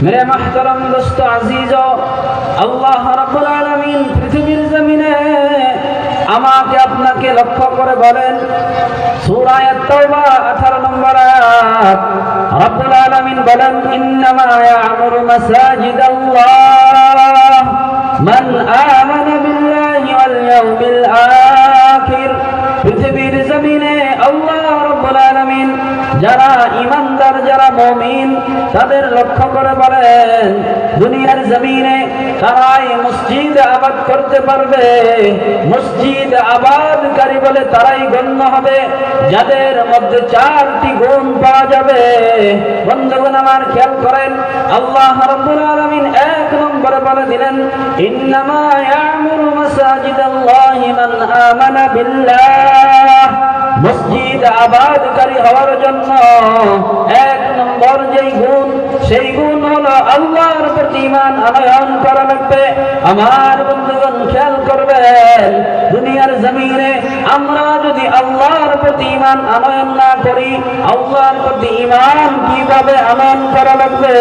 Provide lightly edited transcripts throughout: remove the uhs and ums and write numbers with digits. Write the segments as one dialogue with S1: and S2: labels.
S1: मेरे महतरम दोस्तों अजीजो, আল্লাহ রাব্বুল আলামিন পৃথিবীর জমিনে আমাকে আপনাকে লক্ষ্য করে বলেন, সূরা আত-তাওবা 18 নম্বর আয়াত, রাব্বুল আলামিন বলেন, ইন্নামা ইয়া'মুরু মাসাজিদাল্লাহ মান আমানা বিল্লাহি ওয়াল ইয়াউমিল আখির। পৃথিবীর জমিনে আল্লাহ রাব্বুল আলামিন যারা ঈমানদার, যারা মুমিন, তাদের লক্ষ্য করে বলেন, দুনিয়ার জমিনে তারাই মসজিদ আবাদ করতে পারবে। মসজিদ আবাদকারী বলে তারাই গণ্য হবে যাদের মধ্যে 4টি গুণ পাওয়া যাবে। বন্ধুগণ আমার খেয়াল করেন, আল্লাহ রাব্বুল আলামিন 1 নম্বরে বলে দিলেন, ইন্নামা ইয়া'মুরু মাসাজিদাল্লাহি মান আমানা বিল্লাহ। মসজিদ আবাদকারী হওয়ার জন্য 1 নম্বর যেই গুণ, সেই গুণ হলো আল্লাহর প্রতি ঈমান আনয়ন করা লাগবে। আমার বন্ধুগণ খেয়াল করবেন, দুনিয়ার জমিনে আমরা যদি আল্লাহর প্রতি ঈমান আনয়ন না করি, আল্লাহর প্রতি ঈমান কিভাবে আনয়ন করা লাগবে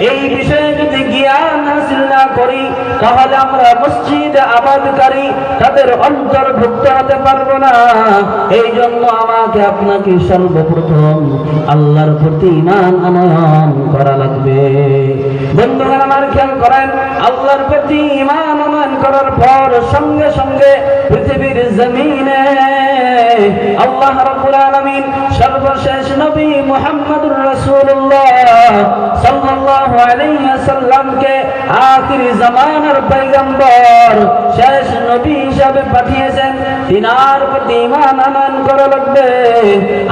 S1: এই বিষয়ে যদি জ্ঞান হাসিল না করি, তাহলে আমরা মসজিদ আবাদকারী তাদের অন্তর্ভুক্ত হতে পারবো না। এই জন্য আমাকে আপনাকে সর্বপ্রথম আল্লাহর প্রতি ঈমান আনয়ন করা লাগবে। বন্ধুগণ আমার খেয়াল করেন, আল্লাহর প্রতি ঈমান আনয়ন করার পর সঙ্গে সঙ্গে পৃথিবীর জমিনে আল্লাহ রাব্বুল আলামিন সর্বশেষ নবী মুহাম্মদুর রাসূলুল্লাহ সাল্লাল্লাহু আলাইহি ওয়াসাল্লামকে আখির জামানার পয়গম্বর, শেষ নবী হিসাবে পাঠিয়েছেন। তিনার প্রতি ঈমান আনয়ন করা লাগবে।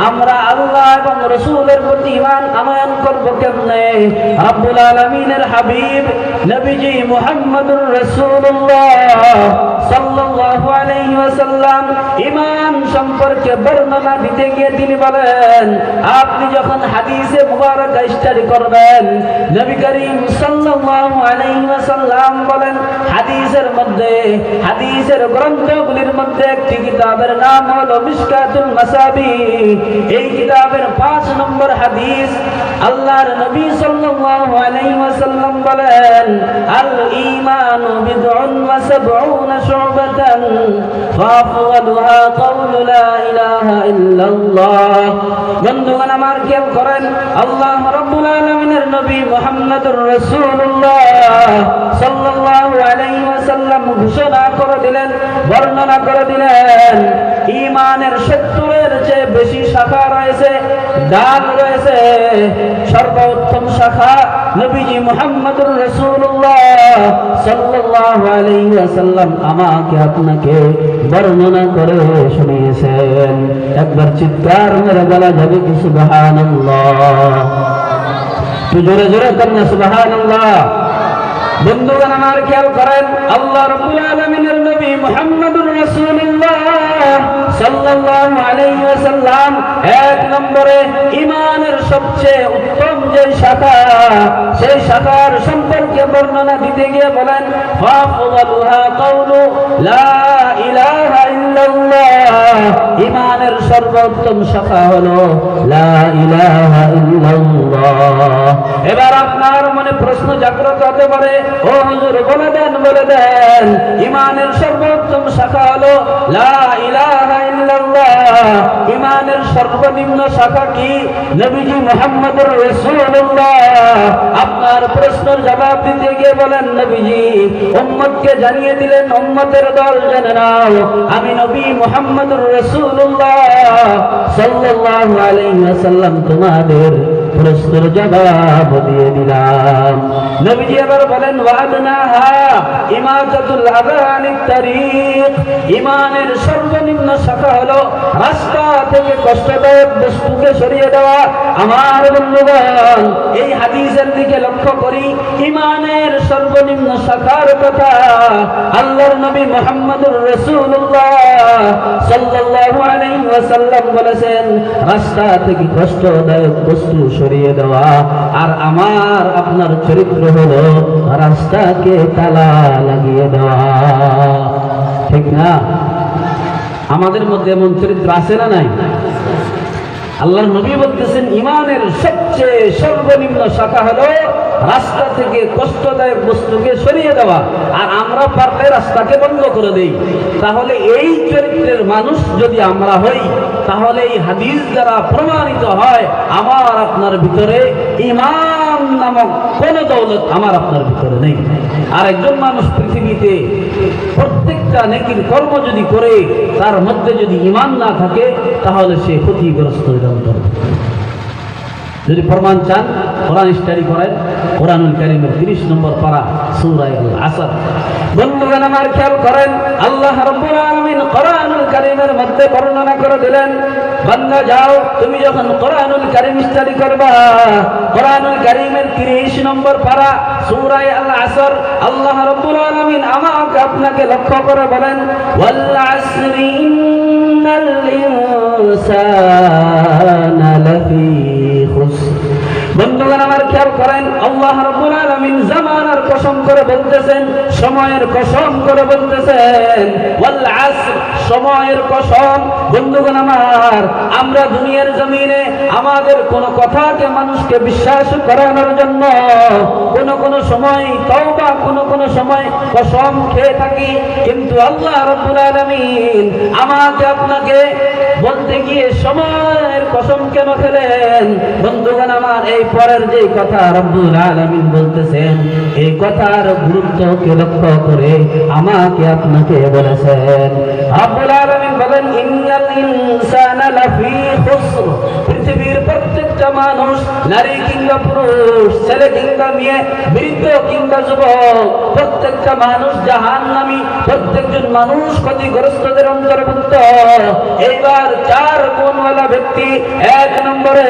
S1: আমরা আল্লাহ এবং রাসূলের প্রতি ঈমান আনয়ন করব কেমনে? রাব্বুল আলামিনের হাবিব নবীজি মুহাম্মদুর রাসূলুল্লাহ সাল্লাল্লাহু আলাইহি ওয়াসাল্লাম ঈমান সম্পর্কে বর্ণনা দিতে গিয়ে তিনি বলেন, আপনি যখন হাদিসে মুবারাকা স্টাডি করবেন, নবী করিম সাল্লাল্লাহু আলাইহি ওয়াসাল্লাম বলেন, হাদিসের মধ্যে, হাদিসের গ্রন্থগুলির মধ্যে একটি কিতাবের নাম হলো মিশকাতুল মাসাবিহ। এই কিতাবের 5 নম্বর হাদিস, আল্লাহর নবী সাল্লাল্লাহু আলাইহি ওয়াসাল্লাম বলেন, আল ঈমানু বিদউন ওয়া সাবউনা শু'বাতান ফাআফওয়ালুহা কাউলু লা ইলাহা ইল্লাল্লাহ। বন্ধুগণ আমার খেয়াল করেন, আল্লাহ রাব্বুল আলামিনের নবী মুহাম্মদুর রাসূলুল্লাহ সাল্লাল্লাহু আলাইহি ওয়াসাল্লাম ঘোষণা করে দিলেন, বর্ণনা করে দিলেন, ঈমানের 70-এর চেয়ে বেশি শাখা রয়েছে, ডাল রয়েছে। সর্বোত্তম শাখা নবীজি মুহাম্মদুর রাসূলুল্লাহ সাল্লাল্লাহু আলাইহি ওয়াসাল্লাম আমাকে আপনাকে বর্ণনা করে শুনিয়েছেন। একবার চিৎকার মেরে বলা যাবে কি সুবহানাল্লাহ? তো জোরে জোরে কন্যা সুবহানাল্লাহ। বন্ধুগণ আমার খেয়াল করেন, আল্লাহ রাব্বুল আলামিনের নবী মুহাম্মদুর রাসূলুল্লাহ সাল্লাল্লাহু আলাইহি ওয়াসাল্লাম 1 নম্বরে ঈমানের সবচেয়ে উত্তম যে শাখা, সেই শাখার সম্পর্কে বর্ণনা দিতে গিয়ে বলেন, ফাআফদালুহা কাউলু লা ইলাহা ইল্লাল্লাহ। ঈমানের সর্বোত্তম শাখা হলো লা ইলাহা ইল্লাল্লাহ। এবার আপনার মনে প্রশ্ন জাগ্রত হতে পারে, ও হুজুর বলে দেন ঈমানের সর্বোত্তম শাখা হলো লা ইলাহা ইল্লাল্লাহ, ঈমানের সর্বনিম্ন শাখা কি? নবীজি মুহাম্মদুর রাসূলুল্লাহ। আপনার প্রশ্নের জবাব দিতে গিয়ে বলেন, নবীজি উম্মতকে জানিয়ে দিলেন, উম্মতের দল জেনে নাও, আমি নবী মুহাম্মদুর রাসূলুল্লাহ সাল্লাল্লাহু আলাইহি ওয়াসাল্লাম তোমাদের প্রশ্নের জবাব দিয়ে দিলাম। নবীজি এবার বলেন, ওয়াদনাহা ইমাতাতুল আযা আনিত তারিক। ঈমানের সর্বনিম্ন শাখা হলো রাস্তা থেকে কষ্টদায়ক বস্তুকে সরিয়ে দেওয়া। আমার বন্ধুগণ এই হাদিসের দিকে লক্ষ্য করি, ঈমানের সর্বনিম্ন শাখার কথা আল্লাহর নবী মুহাম্মদুর রাসূলুল্লাহ সাল্লাল্লাহু আলাইহি ওয়াসাল্লাম বলেছেন, রাস্তা থেকে কষ্টদায়ক বস্তু সরিয়ে দেওয়া। আর আমার আপনার চরিত্র হলো রাস্তাকে তালা লাগিয়ে দেওয়া, ঠিক না? আমাদের মধ্যে এমন চরিত্র আছে না নাই? আল্লাহর নবী বলতেছেন ইমানের সবচেয়ে সর্বনিম্ন শাখা হলো রাস্তা থেকে কষ্টদায়ক বস্তুকে সরিয়ে দেওয়া, আর আমরা পারলে রাস্তাকে বন্ধ করে দেই। তাহলে এই চরিত্রের মানুষ যদি আমরা হই, তাহলে এই হাদিস দ্বারা প্রমাণিত হয় আমার আপনার ভিতরে ঈমান নামক কোন দৌলত আমার আপনার ভিতরে নেই। আর একজন মানুষ পৃথিবীতে প্রত্যেকটা নেকির কর্ম যদি করে তার মধ্যে যদি ঈমান না থাকে, তাহলে সে ক্ষতিগ্রস্ত হয়ে। যদি প্রমাণ চান কোরআন স্টাডি করেন, কোরআনুল কারীমের 30 নম্বর পারা সূরা আল আসর। বন্ধুগণ আমার খেয়াল করেন, আল্লাহ রাব্বুল আলামিন কোরআনুল কারীমের মধ্যে বর্ণনা করে দিলেন, বান্দা যাও তুমি যখন কোরআনুল কারীম স্টাডি করবা, কোরআনুল কারীমের 30 নম্বর পারা সূরা আল আসর, আল্লাহ রাব্বুল আলামিন আমাকে আপনাকে লক্ষ্য করে বলেন, ওয়াল আসরি ইন্নাল ইনসানা লাফি খুসর। বন্ধুগণ আমার খেয়াল করেন, আল্লাহ রাব্বুল আলামিন জামানার কসম করে বলতেছেন, সময়ের কসম করে বলতেছেন, ওয়াল আসর, সময়ের কসম। বন্ধুগণ আমার, আমরা দুনিয়ার জমিনে আমাদের কোন কথাকে মানুষকে বিশ্বাস করানোর জন্য কোন সময় তওবা, কোন সময় কসম খেয়ে থাকি, কিন্তু আল্লাহ রাব্বুল আলামিন আমাকে আপনাকে বলতে গিয়ে সময়ের কসম কেন খেলেন? বন্ধুগণ আমার, এই পরের যে কথা রব্বুল আলামিন বলতেছেন, এই কথার গুরুত্বকে লক্ষ্য করে আমাকে আপনাকে বলেছেন। রব্বুল আলামিন বলেন, ইন্নাল ইনসানা লাফি খুসর। পৃথিবীর প্রত্যেকটা মানুষ, নারী কিংবা পুরুষ, ছেলে কিংবা মেয়ে, বৃদ্ধ কিংবা যুবক, প্রত্যেকটা মানুষ জাহান্নামী, প্রত্যেকজন মানুষ ক্ষতিগ্রস্তদের অন্তর্ভুক্ত। এইবার 4 গুণওয়ালা ব্যক্তি। 1 নম্বরে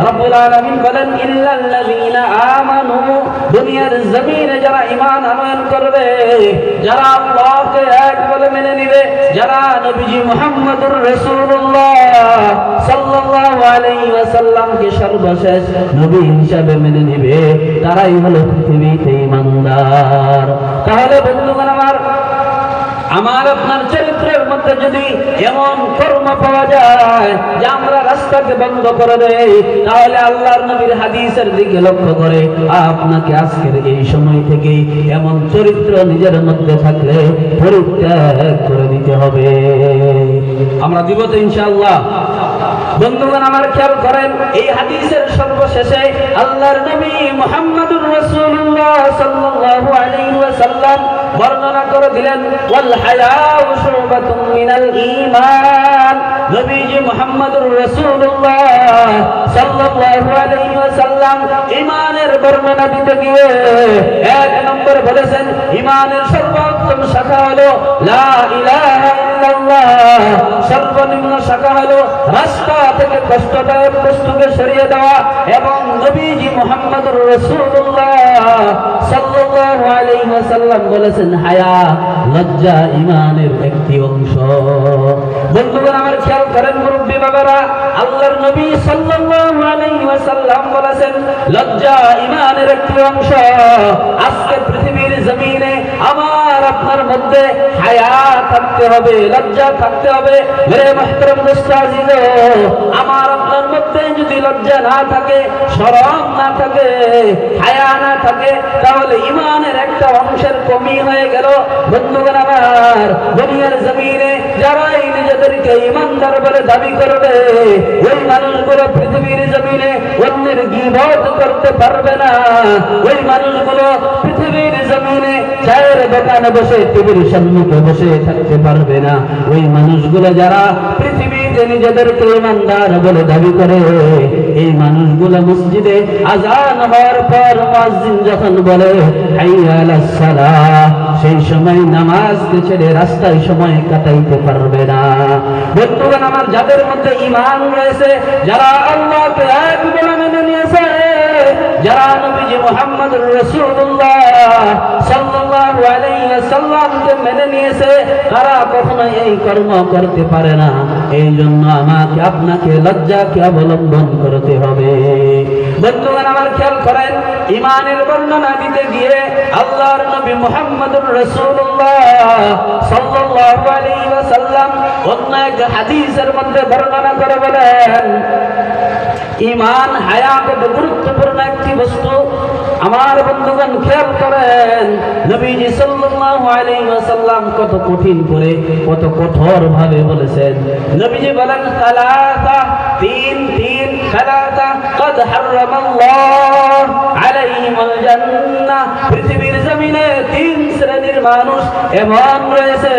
S1: রব্বুল আলামিন বলেন, ইল্লাল্লাযীনা আমানু, দুনিয়ার জমিনে যারা ঈমান আনয়ন করবে, যারা আল্লাহকে এক বলে মেনে নিবে, যারা নবীজি মুহাম্মদুর রাসূলুল্লাহ সাল্লাল্লাহু আলাইহি ওয়াসাল্লামকে সর্বশেষ নবী হিসাবে মেনে নিবে, তারাই হলো পৃথিবীতে ঈমানদার। তাহলে বন্ধুগণ আমার আপনার চরিত্রের মধ্যে যদি এমন কর্ম পাওয়া যায় যে আমরা রাস্তাকে বন্ধ করে দেই, তাহলে আল্লাহর নবীর হাদিসের দিকে লক্ষ্য করে আপনাকে আজকের এই সময় থেকেই এমন চরিত্র নিজের মধ্যে থাকলে পরিত্যাগ করে দিতে হবে। আমরা দিব তো ইনশাআল্লাহ। বন্ধুগণ আমার খেয়াল করেন, এই হাদিসের সর্বশেষে আল্লাহর নবী মুহাম্মদুর রাসূলুল্লাহ সাল্লাল্লাহু আলাইহি ওয়াসাল্লাম বর্ণনা করে দিলেন, ওয়াল হায়াউ শুবাতুম মিনাল ঈমান। নবীজি মুহাম্মদুর রাসূলুল্লাহ সাল্লাল্লাহু আলাইহি ওয়াসাল্লাম ঈমানের বর্ণনা দিতে গিয়ে 1 নম্বর বলেছেন, ঈমানের সর্বোত্তম শাখা হলো লা ইলাহা ইল্লাল্লাহ। সর্বনিম্ন শাখা হলো রাস্তা থেকে কষ্টদায়ক বস্তুকে সরিয়ে দেওয়া। এবং নবীজি মুহাম্মদুর রাসূলুল্লাহ সাল্লাল্লাহু আলাইহি ওয়াসাল্লাম বলেছেন, হায়া, লজ্জা ঈমানের একটি অংশ। বন্ধুগণ আমার খেয়াল করেন, মুরব্বী বাবারা, আল্লাহর নবী সাল্লাল্লাহু আলাইহি ওয়াসাল্লাম বলেছেন, লজ্জা ঈমানের একটি অংশ। আজকে পৃথিবীর জমিনে আমার আপনার মধ্যে হায়া থাকতে হবে, লজ্জা থাকতে হবে। মেরে মুহতারাম দোস্ত আজিজ, আমার আপনার মধ্যে যদি লজ্জা না থাকে, শরম না থাকে, হায়া না থাকে, তাহলে ঈমানের একটা অংশের কমি হয়ে গেল। বন্ধুগণ আমার, দুনিয়ার জমিনে যারাই নিজেদেরকে ঈমানদার বলে দাবি করবে, ওই মানুষগুলো পৃথিবীর জমিনে অন্যের গীবত করতে পারবে না। ওই মানুষগুলো পৃথিবীর জমিনে চায়ের দোকানে বসে, টিভির সম্মুখে বসে থাকতে পারবে না। ওই মানুষগুলো যারা পৃথিবীতে নিজেদেরকে ঈমানদার বলে দাবি করে, এই মানুষগুলো মসজিদে আযান হওয়ার পর মুয়াজ্জিন যখন বলে হাইয়া আলাস সালাহ, সেই সময় নামাজকে ছেড়ে রাস্তায় সময় কাটাইতে পারবে না। বন্ধুগণ আমার, যাদের মধ্যে ঈমান রয়েছে, যারা আল্লাহকে এক বলে মেনে নিয়েছে, যারা নবীজি মুহাম্মদুর রাসূলুল্লাহ সাল্লাল্লাহু আলাইহি ওয়াসাল্লামকে মেনে নিয়েছে, তারা কখনো এই কর্ম করতে পারে না। এই জন্য আমাকে আপনাকে লজ্জাকে অবলম্বন করতে হবে। বন্ধুগণ আমার খেয়াল করেন, ঈমানের বর্ণনা দিতে গিয়ে আল্লাহর নবী মুহাম্মদুর রাসূলুল্লাহ সাল্লাল্লাহু আলাইহি ওয়াসাল্লাম অন্য এক হাদিসের মধ্যে বর্ণনা করে বলেন, ঈমান হায়া কত গুরুত্বপূর্ণ একটি বস্তু। আমার বন্ধুগণ খেয়াল করেন, নবীজি সাল্লাল্লাহু আলাইহি ওয়াসাল্লাম কত কঠিন করে, কত কঠোর ভাবে বলেছেন। নবীজি বলেন সালাসা, তিন সালাসা قد حرم الله عليهم الجنة। পৃথিবীর জমিনে তিন শ্রেণীর মানুষ এমন রয়েছে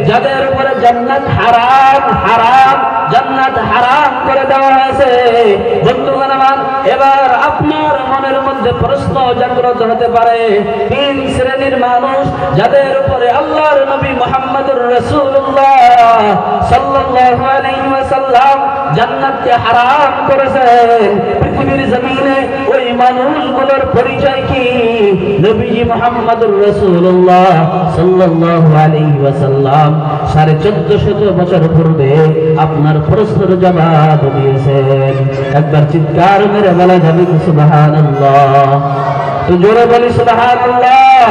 S1: যাদের উপরে জান্নাত হারাম জান্নাত হারাম করে দেওয়া হয়েছে। বন্ধুগণ আমার, এবার আপনার মনের মধ্যে প্রশ্ন জাগ্রত হতে পারে, তিন শ্রেণীর মানুষ যাদের উপরে আল্লাহর নবী মুহাম্মদুর রাসূলুল্লাহ সাল্লাল্লাহু আলাইহি ওয়াসাল্লাম জান্নাতকে হারাম করেছেন, পৃথিবীর জমিনে ওই মানুষগুলোর পরিচয় কি? নবীজি মুহাম্মদুর রাসূলুল্লাহ সাল্লাল্লাহু আলাইহি ওয়াসাল্লাম 1450 বছর পূর্বে আপনার প্রশ্নের জবাব দিয়েছেন। একবার চিৎকার মেরে বলা যাবে কি সুবহানাল্লাহ? তো জোরে বলি সুবহানাল্লাহ।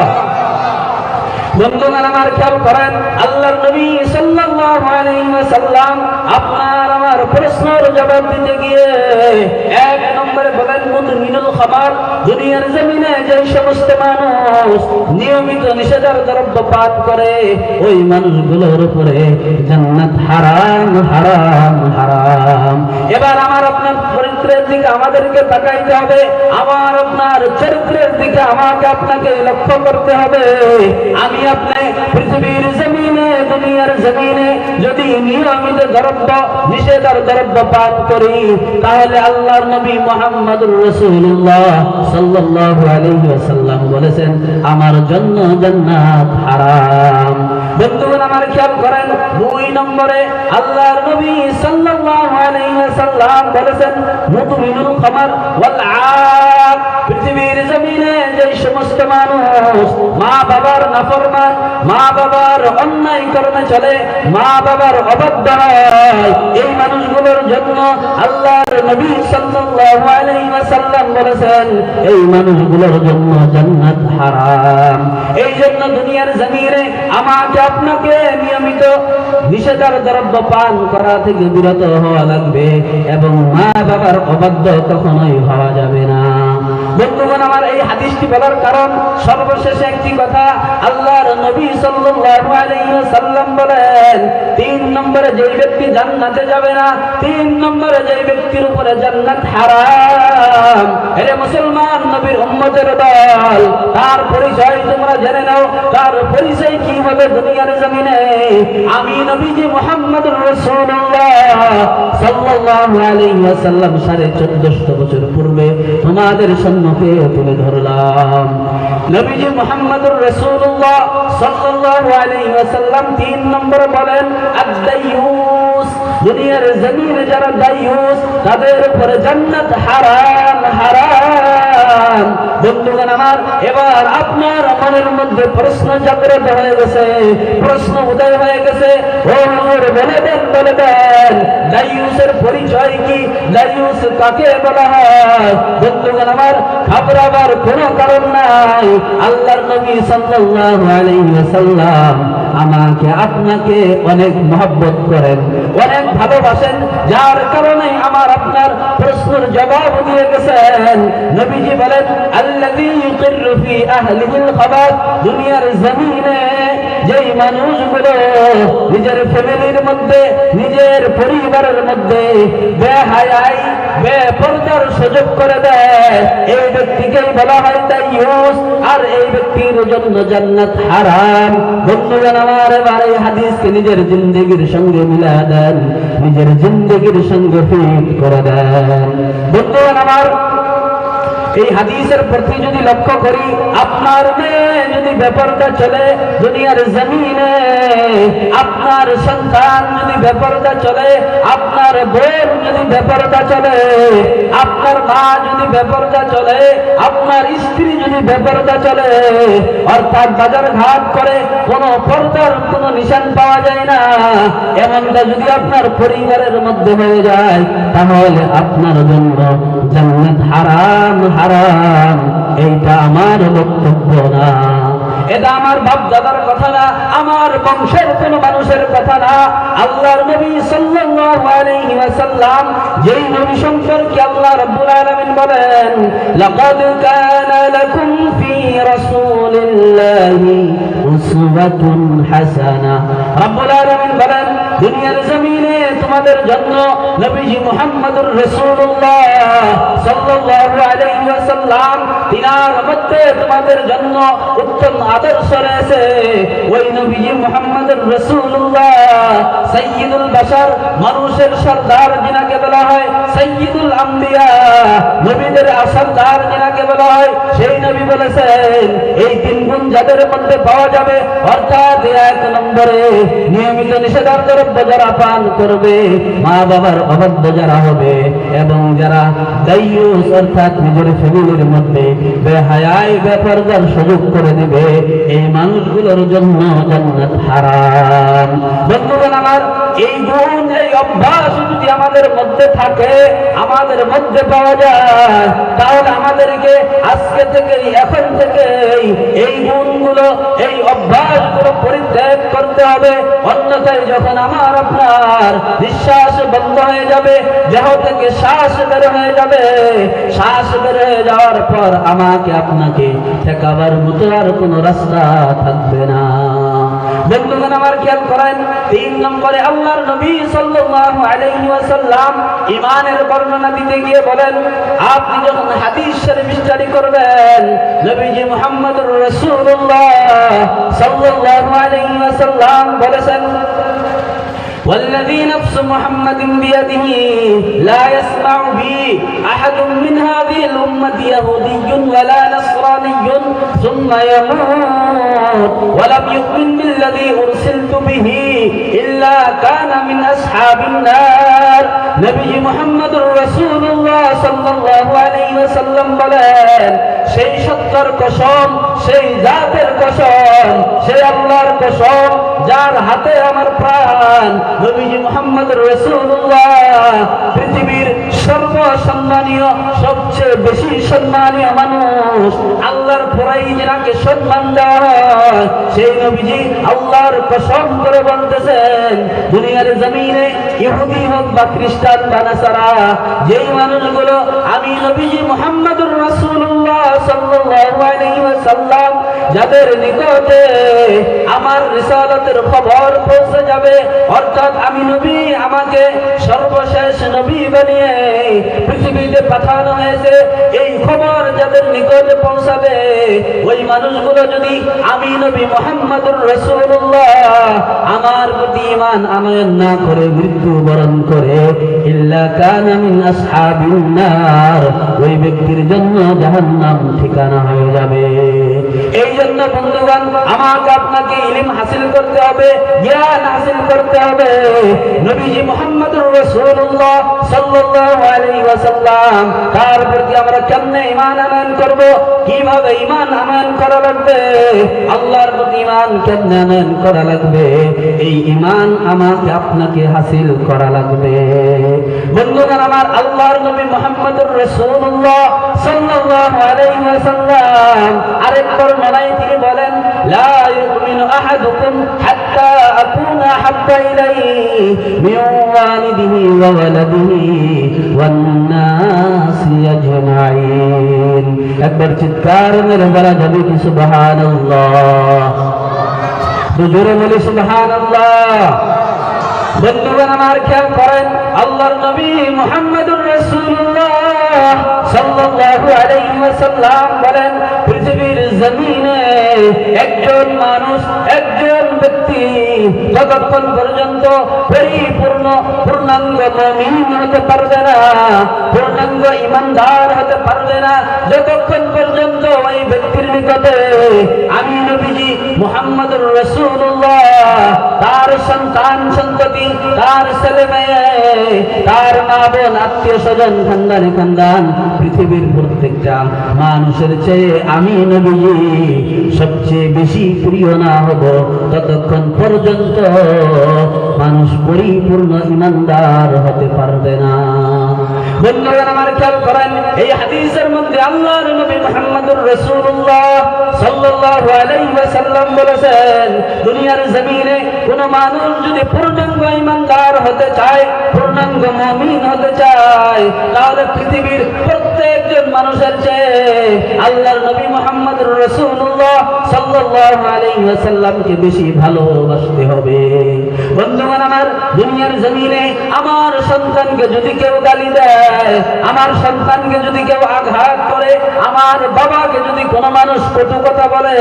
S1: বন্ধুগণ আমার খেয়াল করেন, আল্লাহর নবী সাল্লাল্লাহু আলাইহি ওয়াসাল্লাম আপনার আমার প্রশ্নের জবাব দিতে গিয়ে এক নম্বরে বলেন মুদমিনুল খামার। দুনিয়ার জমিনে যে সমস্ত মানুষ নিয়মিত নিষেধাজ্ঞার দ্রব্য পান করে, ওই মানুষগুলোর উপরে জান্নাত হারাম হারাম হারাম। এবার আমার আপনার চরিত্রের দিকে আমাদেরকে তাকাইতে হবে, আমার আপনার চরিত্রের দিকে আমাকে আপনাকে লক্ষ্য করতে হবে। আমি আপনি পৃথিবীর জমিনে, দুনিয়ার জমিনে যদি নিয়মিত দ্রব্য নিষেধাজ্ঞার দ্রব্য পান করি, তাহলে আল্লাহর নবী মুহাম্মদুর রাসূলুল্লাহ সাল্লাল্লাহু আলাইহি ওয়াসাল্লাম বলেছেন আমার জন্য জান্নাত হারাম। বন্ধুগণ আমার খেয়াল করেন, দুই নম্বরে আল্লাহর নবী সাল্লাল্লাহু আলাইহি ওয়াসাল্লাম বলেছেন মুদমিনুল খামার ওয়াল আaq। পৃথিবীর জমিনে যে সমস্ত মানুষ মা বাবার নাফরমান, মা বাবার অন্যায় কর্মে চলে, মা বাবার অবাধ্য হয়, এই মানুষগুলোর জন্য আল্লাহর নবী সাল্লাল্লাহু আলাইহি ওয়াসাল্লাম বলেছেন এই মানুষগুলোর জন্য জান্নাত হারাম। এই জন্য দুনিয়ার জমিনে আমাকে আপনাকে নিয়মিত নিষেধাজ্ঞার দ্রব্য পান করা থেকে বিরত হওয়া লাগবে এবং মা বাবার অবাধ্য কখনোই হওয়া যাবে না। বন্ধুগণ আমার, এই হাদিসটি বলার কারণ সর্বশেষে একটি কথা, আল্লাহর নবী সাল্লাল্লাহু আলাইহি ওয়াসাল্লাম বলেন তিন নম্বরে যে ব্যক্তি জান্নাতে যাবে না, তিন নম্বরে যে ব্যক্তির উপরে জান্নাত হারাম। এরে মুসলমান নবীর উম্মতের দল, তার পরিচয় তোমরা জেনে নাও, তার পরিচয় কি হবে দুনিয়ার জমিনে। আমি নবীজি মুহাম্মদুর রাসূলুল্লাহ সাল্লাল্লাহু আলাইহি ওয়াসাল্লাম 1450 বছর পূর্বে তোমাদের সম্মুখে তুলে ধরলাম। নবীজি মুহাম্মদুর রাসূলুল্লাহ সাল্লাল্লাহু আলাইহি ওয়াসাল্লাম তিন নম্বরে বলেন আদ-দায়ুস। দুনিয়ার জমিনে যারা দায়ুস, তাদের উপরে জান্নাত হারাম হারাম। বন্ধুগণ আমার, এবার আপনার মনের মধ্যে প্রশ্ন জাগ্রত হয়ে গেছে, প্রশ্ন উদয় হয়ে গেছে, ও হুজুর বলে দেন দায়ুসের পরিচয় কি, দায়ুস কাকে বলা হয়? বন্ধুগণ আমার, ঘাবড়াবার কোনো কারণ নাই। আল্লাহর নবী সাল্লাল্লাহু আলাইহি ওয়াসাল্লাম আমাকে আপনাকে অনেক মহব্বত করেন, অনেক ভালোবাসেন, যার কারণে আমার আপনার প্রশ্নের জবাব দিয়ে গেছেন। নবীজি বলেন আল্লাযী ইউকিরু ফি আহলিহিল খাবাত। দুনিয়ার জমিনে যেই মানুষগুলো নিজের ফ্যামিলির মধ্যে, নিজের পরিবারের মধ্যে বেহায়াই বেপরদার সুযোগ করে দেয়, এই ব্যক্তিকেই বলা হয় দায়ুস, আর এই ব্যক্তির জন্য জান্নাত হারাম। বন্ধুগণ আমার, এবার এই হাদিসকে নিজের জিন্দেগির সঙ্গে মিলা দেন, নিজের জিন্দেগির সঙ্গে ফিট করে দেন। বন্ধুগণ আমার, এই হাদিসের প্রতি যদি লক্ষ্য করি, আপনার মেয়ে যদি বেপরদা চলে দুনিয়ার জমিনে, আপনার সন্তান যদি বেপরদা চলে, আপনার বোন যদি বেপরদা চলে, আপনার মা যদি বেপরদা চলে, আপনার স্ত্রী যদি বেপরদা চলে, অর্থাৎ বাজার ঘাট করে কোনো পর্দার কোনো নিশান পাওয়া যায় না, এমনটা যদি আপনার পরিবারের মধ্যে হয়ে যায়, তাহলে আপনার জন্য জান্নাত হারাম হারাম। এইটা আমার বক্তব্য না, এটা আমার বাপ দাদার কথা না, আমার বংশের কোন মানুষের কথা না। আল্লাহর নবী সাল্লাল্লাহু আলাইহি ওয়াসাল্লাম, যেই নবী সম্পর্কে আল্লাহ রাব্বুল আলামিন বলেন, লাকাদ কানা লাকুম ফি রাসূলিল্লাহি উসওয়াতুন হাসানা। রাব্বুল আলামিন বলেন, দুনিয়ার জমিনে তোমাদের জন্য নবীজি মুহাম্মদুর রাসূলুল্লাহ সাল্লাল্লাহু আলাইহি ওয়াসাল্লাম তিনার মধ্যে তোমাদের জন্য উত্তম আদর্শ রয়েছে। ওই নবীজি মুহাম্মদুর রাসূলুল্লাহ সাইয়্যিদুল বাশার, মানুষের সরদার যিনাকে বলা হয়, সাইয়্যিদুল আম্বিয়া, নবীদের সরদার যিনাকে বলা হয়, সেই নবী বলেছেন এই তিন গুণ যাদের মধ্যে পাওয়া যাবে, অর্থাৎ এক নম্বরে নিয়মিত নিষেধাজ্ঞা দ্রব্য যারা পান করবে, মা বাবার অবাধ্য যারা হবে, এবং যারা দায়ুস অর্থাৎ নিজের ফ্যামিলির মধ্যে বেহায়াই বেপরদার সুযোগ করে দিবে, এই মানুষগুলোর জন্য জান্নাত হারাম। বন্ধুগণ আমার, এই গুণ এই অভ্যাস যদি আমাদের মধ্যে থাকে, আমাদের মধ্যে পাওয়া যায়, তাহলে আমাদেরকে আজকে থেকেই এখন থেকেই এই গুণগুলো এই অভ্যাসগুলো পরিত্যাগ করতে হবে। অন্যথায় যখন আমার আপনার নিঃশ্বাস বন্ধ হয়ে যাবে, দেহ থেকে শ্বাস বের হয়ে যাবে, শ্বাস বের হয়ে যাওয়ার পর আমাকে আপনাকে ঠেকাবার মতো আর কোনো রাস্তা থাকবে না। বন্ধুগণ আমার, খেয়াল করেন, 3 নম্বরে আল্লাহর নবী সাল্লাল্লাহু আলাইহি ওয়াসাল্লাম ঈমানের বর্ণনা দিতে গিয়ে বলেন, আপনি যখন হাদিস শরীফ স্টাডি করবেন, নবীজি মুহাম্মদুর রাসূলুল্লাহ সাল্লাল্লাহু আলাইহি ওয়াসাল্লাম বলেছেন, والذي نفس محمد بيده لا يسمع بي أحد من هذه الأمة يهودي ولا نصراني ثم يموت ولم يؤمن بالذي أرسلت به إلا كان من أصحاب النار। নবী মুহাম্মদুর রাসূলুল্লাহ সাল্লাল্লাহু আলাইহি ওয়াসাল্লাম বলেন, সেই সত্যের কসম, সেই জাতের কসম, সেই আল্লাহর কসম যার হাতে আমার প্রাণ, নবীজি মুহাম্মদুর রাসূলুল্লাহ পৃথিবীর সর্বসম্মানীয়, সবচেয়ে বেশি সম্মানীয় মানুষ, আল্লাহর পরেই যাকে সম্মান দেওয়া হয়, সেই নবীজি আল্লাহর কসম করে বলতেছেন, দুনিয়ার জমিনে ইহুদি হোক বা খ্রিস্টান বা নাসারা, যেই মানুষগুলো আমি নবীজি মুহাম্মদুর রাসূলুল্লাহ সাল্লাল্লাহু আলাইহি ওয়াসাল্লাম যাদের নিকটে আমার রিসালাতের খবর পৌঁছে যাবে, অর্থাৎ আমি নবী, আমাকে সর্বশেষ নবী বানিয়ে পৃথিবীতে পাঠানো হয়েছে, এই খবর যাদের নিকটে পৌঁছাবে, ওই মানুষগুলো যদি আমি নবী মুহাম্মদুর রাসূলুল্লাহ আমার প্রতি ঈমান আনয়ন না করে মৃত্যুবরণ করে, ইল্লা কানা মিন আসহাবিন নার, ওই ব্যক্তির জন্য জাহান্নাম ঠিকানা হয়ে যাবে। এই জন্য বন্ধুগণ, আমাকে আপনাকে ইলম হাসিল করতে হবে, জ্ঞান হাসিল করতে হবে। নবীজি মুহাম্মদুর রাসূলুল্লাহ সাল্লাল্লাহু আলাইহি ওয়াসাল্লাম তার প্রতি আমরা কেমনে ঈমান আনয়ন করব, কিভাবে ঈমান আনয়ন করা লাগবে, আল্লাহর প্রতি ঈমান কেমনে আনয়ন করা লাগবে, এই ঈমান আমাকে আপনাকে হাসিল করা লাগবে। বন্ধুগণ আমার, আল্লাহর নবী মুহাম্মদুর রাসূলুল্লাহ সাল্লাল্লাহু আলাইহি ওয়াসাল্লাম আরেকবার বর্ণনায় তিনি বলেন, লা ইউমিনু আহাদুকুম হাত্তা আকুনা হাব্বা ইলাইহি মিন ওয়ালিদিহি ওয়া ওয়ালাদিহি ওয়ান নাসি আজমাইন। একবার চিৎকার মেরে বলা যাবে কি সুবহানাল্লাহ? জোরে বলি সুবহানাল্লাহ। বন্ধুগণ আমার, খেয়াল করেন, আল্লাহর নবী মুহাম্মদুর রাসূলুল্লাহ সাল্লাল্লাহু আলাইহি ওয়াসাল্লাম বলেন, পৃথিবীর জমিনে একজন মানুষ, একজন ব্যক্তি ততক্ষণ পর্যন্ত পূর্ণাঙ্গ মুমিন হতে পারবে না, পূর্ণাঙ্গ ইমানদার হতে পারবে না, যতক্ষণ পর্যন্ত ওই ব্যক্তির নিকটে আমি নবীজি মুহাম্মদুর রাসূলুল্লাহ তার সন্তান সন্ততি, তার ছেলে মেয়ে, তার মা বোন, আত্মীয় স্বজন, খানদানি খানদান, পৃথিবীর প্রত্যেকটা মানুষের চেয়ে আমি নবীজি সবচেয়ে বেশি প্রিয় না হব, ততক্ষণ পর্যন্ত মানুষ পরিপূর্ণ ইমানদার হতে পারবে না। বন্ধুগণ আমার খেয়াল করেন, এই হাদিসের মধ্যে আল্লাহর নবী মুহাম্মদুর রাসূলুল্লাহ সাল্লাল্লাহু আলাইহি ওয়াসাল্লাম বলেছেন, দুনিয়ার জমিনে কোন মানুষ যদি পূর্ণাঙ্গ ইমানদার হতে চায়, পূর্ণাঙ্গ মুমিন হতে চায়, তাহলে পৃথিবীর প্রত্যেকজন মানুষের চেয়ে আল্লাহর নবী মুহাম্মদুর রাসূলুল্লাহ সাল্লাল্লাহু আলাইহি ওয়াসাল্লামকে বেশি ভালোবাসতে হবে। বন্ধুগণ আমার, দুনিয়ার জমিনে আমার সন্তানকে যদি কেউ গালি দেয়, আমার সন্তানকে যদি কেউ আঘাত করে, আমার বাবাকে যদি কোনো মানুষ কটু কথা বলে,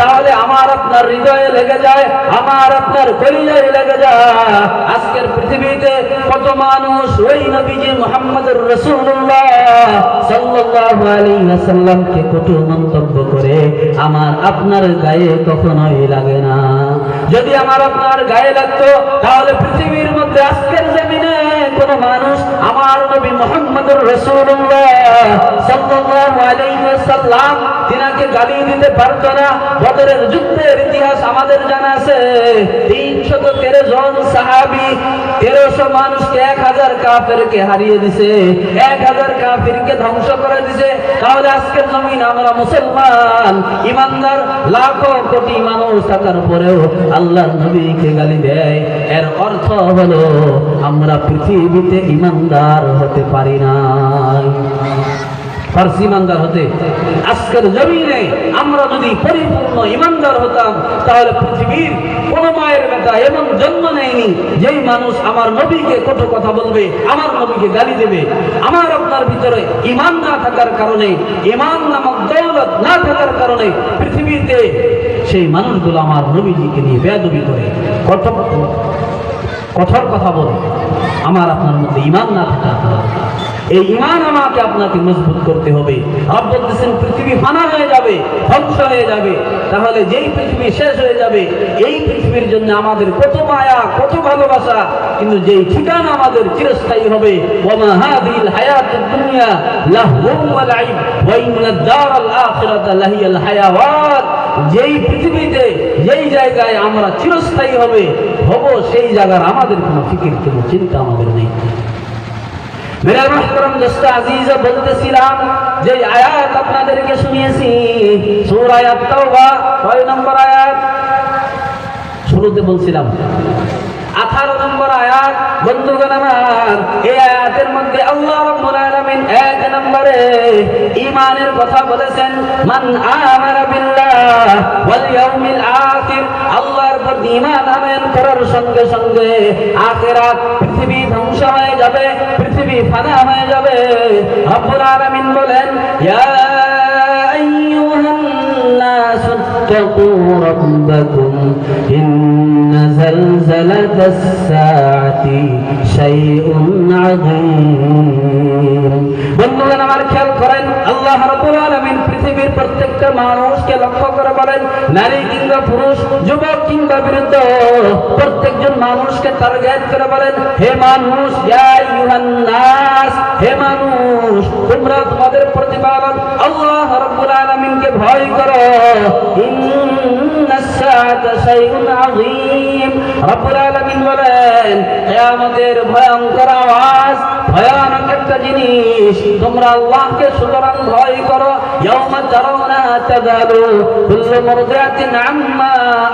S1: তাহলে আমার আপনার হৃদয়ে লেগে যায়, আমার আপনার কলিজায় লেগে যায়। আজকের পৃথিবীতে কত মানুষ ওই নবীজি মুহাম্মদুর রাসূলুল্লাহ সাল্লাল্লাহু আলাইহি ওয়াসাল্লামকে কটু মন্তব্য করে, আমার আপনার গায়ে কখনোই লাগে না। যদি আমার আপনার গায়ে লাগতো, তাহলে পৃথিবীর মধ্যে আজকের জমিনে কোন মানুষ আমার নবী মুহাম্মদুর রাসূলুল্লাহ সাল্লাল্লাহু আলাইহি ওয়াসাল্লাম তিনাকে গালি দিতে পারতো না। বদরের যুদ্ধের ইতিহাস আমাদের জানা আছে, 313 জন সাহাবী 1300 মানুষকে 1000 কাফেরকে হারিয়ে দিছে, 1000 কাফিরকে ধ্বংস করে দিছে। তাহলে আজকের জমিন আমরা মুসলমান ইমানদার লাখো কোটি মানুষ থাকার পরেও আল্লাহর নবীকে গালি দেয়, এর অর্থ হলো আমরা পৃথিবীতে ইমানদার হতে পারি না। ফার্সি ইমানদার হতে আজকের জমিনে আমরা যদি পরিপূর্ণ ইমানদার হতাম, তাহলে পৃথিবীর কোন মায়ের বেটা এমন জন্ম নেয়নি যেই মানুষ আমার নবীকে কটু কথা বলবে, আমার নবীকে গালি দেবে। আমার আপনার ভিতরে ইমান না থাকার কারণে, ইমান নামক দৌলত না থাকার কারণে পৃথিবীতে সেই মানুষগুলো আমার নবীজিকে নিয়ে বেয়াদবি করে, কঠোর কথা বলে। আমার আপনার মধ্যে ইমান না থাকার কারণে এই ইমান আমাকে আপনাকে মজবুত করতে হবে। রব বলতেছেন পৃথিবী ফানা হয়ে যাবে, ধ্বংস হয়ে যাবে। তাহলে যেই পৃথিবী শেষ হয়ে যাবে, এই পৃথিবীর জন্য আমাদের কত মায়া, কত ভালোবাসা, কিন্তু যেই ঠিকানা আমাদের চিরস্থায়ী হবে, ওয়া হাদিল হায়াতুদ দুনিয়া লাহউন ওয়া লাইব ওয়া ইন্নাদ দারাল আখিরাতা লাহিয়াল হায়াওয়াত। যেই পৃথিবীতে, যেই জায়গায় আমরা চিরস্থায়ী হব, সেই জায়গার আমাদের কোনো ফিকির, কোনো চিন্তা আমাদের নেই। মেরা মুহতারাম দোস্ত আজিজ, বলতেছিলাম যে আয়াত আপনাদেরকে শুনিয়েছি, সূরা আত-তাওবা 6 নম্বর আয়াত, শুরুতে বলছিলাম 18 নম্বর আয়াত। বন্ধুগণ আমার, এই আয়াতের মধ্যে আল্লাহ রাব্বুল আলামিন 1 নম্বরে ঈমানের কথা বলেছেন। মান আমানা বিল্লাহ ওয়াল ইয়াউমিল আখির, আল্লাহর উপর ঈমান আনয়ন করার সঙ্গে সঙ্গে আখিরাত, পৃথিবী ধ্বংস হয়ে যাবে, পৃথিবী ফানা হয়ে যাবে। রব্বুল আলামিন বলেন, ইয়া আইয়ুহান নাস ইত্তাকু রাব্বাকুম ইন্না জালজালাতাস সাআতি শাইউন আযীম। বন্ধুগণ আমার খেয়াল করেন, আল্লাহ রাব্বুল আলামিন পৃথিবীর প্রত্যেকটা মানুষকে লক্ষ্য করে বলেন, নারী কিংবা পুরুষ, যুবক কিংবা বৃদ্ধ, প্রত্যেকজন মানুষকে টার্গেট করে বলেন, হে মানুষ, ইয়া আইয়ুহান নাস, হে মানুষ, তোমরা তোমাদের প্রতিপালক আল্লাহ রাব্বুল আলামিনকে ভয় করো। ইন্নাস সাআতা শাইউন আযীম। রাব্বুল আলামিন বলেন, কিয়ামতের ভয়ঙ্কর আওয়াজ, ভয়ানক একটা জিনিস, তোমরা আল্লাহকে সুতরাং ভয় করো। ইয়াউমা তারাউনা তাযালু কুল্লু মুরদিআতিন আম্মা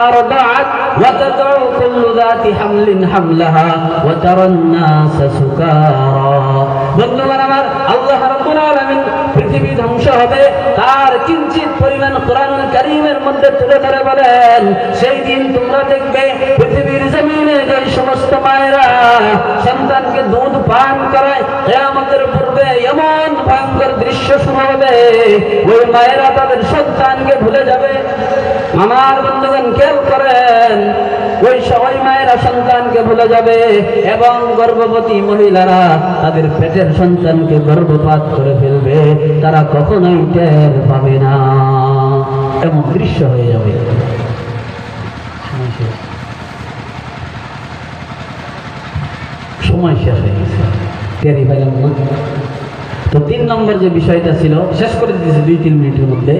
S1: আরদাআত ওয়া তাদউ কুল্লু যাতি হামলিন হামলাহা ওয়া তারান নাসা সুকারা। বন্ধুগণ আমার, আল্লাহ রাব্বুল আলামিন পৃথিবী ধ্বংস হবে তার কিঞ্চিত পরিমাণ কোরআনুল কারীমের মধ্যে তুলে ধরে বলেন, সেই দিন তোমরা দেখবে পৃথিবীর জমিনে যে সমস্ত মায়েরা সন্তানকে দুধ পান করায়, কিয়ামতের পূর্বে এমন ভয়ঙ্কর দৃশ্য শুরু হবে, ওই মায়েরা তাদের সন্তানকে ভুলে যাবে। আমার বন্ধুগণ খেয়াল করেন, ওই মায়েরা সন্তানকে ভুলে যাবে এবং গর্ভবতী মহিলারা তাদের পেটের সন্তানকে গর্ভপাত করে ফেলবে, তারা কখনোই টের পাবে না, এমন দৃশ্য হয়ে যাবে। সময় শেষ হয়ে গেছে, টেরই পেলাম না। তো 3 নম্বর যে বিষয়টা ছিল শেষ করে দিয়েছে 2-3 মিনিটের মধ্যে।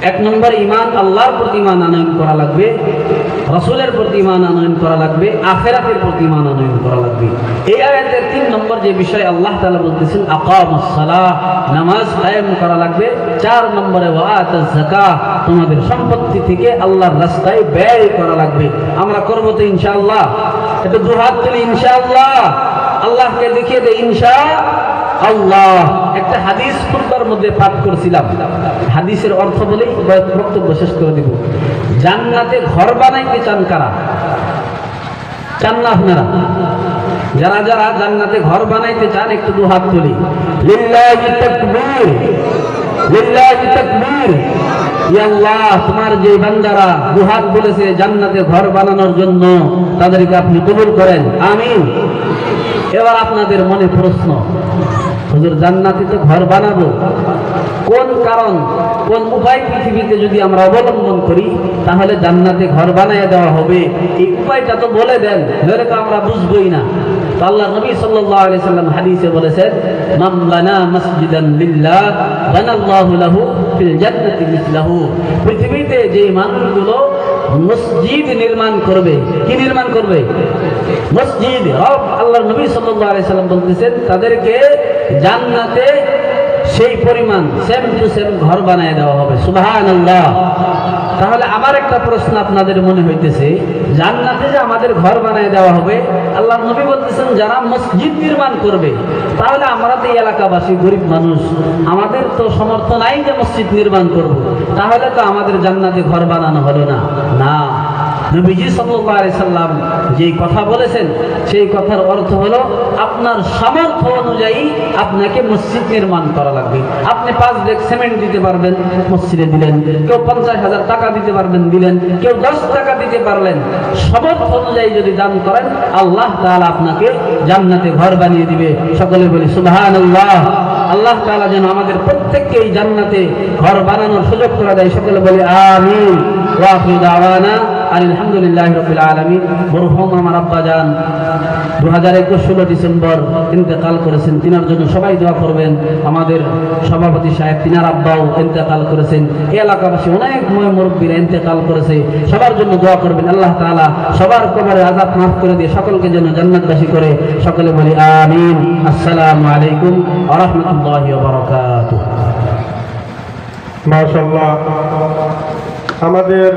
S1: 1 নম্বর ঈমান, আল্লাহর প্রতি ঈমান আনয়ন করা লাগবে, রাসূলের প্রতি ঈমান আনয়ন করা লাগবে, আখিরাতের প্রতি ঈমান আনয়ন করা লাগবে। এই আয়াতের 3 নম্বর যে বিষয় আল্লাহ তাআলা বলতেছেন আকামুস সালাহ, নামাজ কায়েম করা লাগবে। 4 নম্বরে ওয়া আতাজ যাকাত, তোমাদের সম্পত্তি থেকে আল্লাহর রাস্তায় ব্যয় করা লাগবে। আমরা করব তো ইনশাআল্লাহ? এটা দুহাত তুলে ইনশাআল্লাহ, আল্লাহকে দেখিয়ে দেই ইনশাআল্লাহ। একটা হাদিস পূর্বের মধ্যে পাঠ করেছিলাম, হাদিসের অর্থ বলেই বক্তব্য শেষ করে দিব। জান্নাতে ঘর বানাইতে চান কারা? চান না আপনারা? যারা যারা জান্নাতে ঘর বানাইতে চান একটু দুহাত তুলি। লিল্লাহি তাকবীর, লিল্লাহি তাকবীর। ইয়া আল্লাহ, তোমার যে বান্দারা দুহাত বলেছে জান্নাতে ঘর বানানোর জন্য, তাদেরকে আপনি কবুল করেন, আমিন। এবার আপনাদের মনে প্রশ্ন, হুজুর জান্নাতে তো ঘর বানাবো, কোন কারণ কোন উপায় পৃথিবীতে যদি আমরা অবলম্বন করি তাহলে জান্নাতে ঘর বানায় দেওয়া হবে, এই উপায়টা তো বলে দেন, নইলে তো আমরা বুঝবই না। তো আল্লাহ নবী সাল্লাল্লাহু আলাইহি সাল্লাম হাদিসে বলেছেন মান বানা মাসজিদান লিল্লাহ বানাল্লাহু লাহু ফিল জান্নাতি মিসলাহু। পৃথিবীতে যে মানুষগুলো মসজিদ নির্মাণ করবে, কি নির্মাণ করবে? মসজিদ। আল্লাহর নবী সাল্লাল্লাহু আলাইহি সাল্লাম বলতেছেন তাদেরকে জান্নাতে সেই পরিমাণ সেম টু সেম ঘর বানায় দেওয়া হবে। সুবহানাল্লাহ। তাহলে আমার একটা প্রশ্ন আপনাদের মনে হইতেছে, জান্নাতে যে আমাদের ঘর বানায় দেওয়া হবে, আল্লাহর নবী বলতেছেন যারা মসজিদ নির্মাণ করবে, তাহলে আমরা তো এই এলাকাবাসী গরিব মানুষ, আমাদের তো সামর্থ্য নাই যে মসজিদ নির্মাণ করব, তাহলে তো আমাদের জান্নাতে ঘর বানানো হলো না। না, নবীজি সাল্লাল্লাহু আলাইহি সাল্লাম যেই কথা বলেছেন সেই কথার অর্থ হলো আপনার সামর্থ্য অনুযায়ী আপনাকে মসজিদ নির্মাণ করা লাগবে। আপনি 5 ব্যাগ সিমেন্ট দিতে পারবেন, মসজিদে দিলেন। কেউ 50,000 টাকা দিতে পারবেন, দিলেন। কেউ 10 টাকা দিতে পারলেন। সামর্থ্য অনুযায়ী যদি দান করেন আল্লাহ তাআলা আপনাকে জান্নাতে ঘর বানিয়ে দিবে। সকলে বলি সুবহানাল্লাহ। আল্লাহ তাআলা যেন আমাদের প্রত্যেককে এই জান্নাতে ঘর বানানোর সুযোগ করে দেয়। সকলে বলি আমিন। ওয়া আখিরু দাওয়ানা আলহামদুলিল্লাহি রাব্বিল আলামিন। মরহুম আমার আব্বা জান 2021 16 ডিসেম্বর ইন্তেকাল করেছেন, তিনার জন্য সবাই দোয়া করবেন। আমাদের সভাপতি সাহেব তিনার আব্বাও ইন্তেকাল করেছেন, এই এলাকাবাসী অনেক মুরব্বীরা ইন্তেকাল করেছে, সবার জন্য দোয়া করবেন। আল্লাহ তাআলা সবার কবরের আযাব মাফ করে দিয়ে সকলকে যেন জান্নাতবাসী করে। সকলে বলি আমিন। আসসালামু আলাইকুম ওয়া রাহমাতুল্লাহি ওয়া বারাকাতুহু।
S2: মাশাআল্লাহ। আমাদের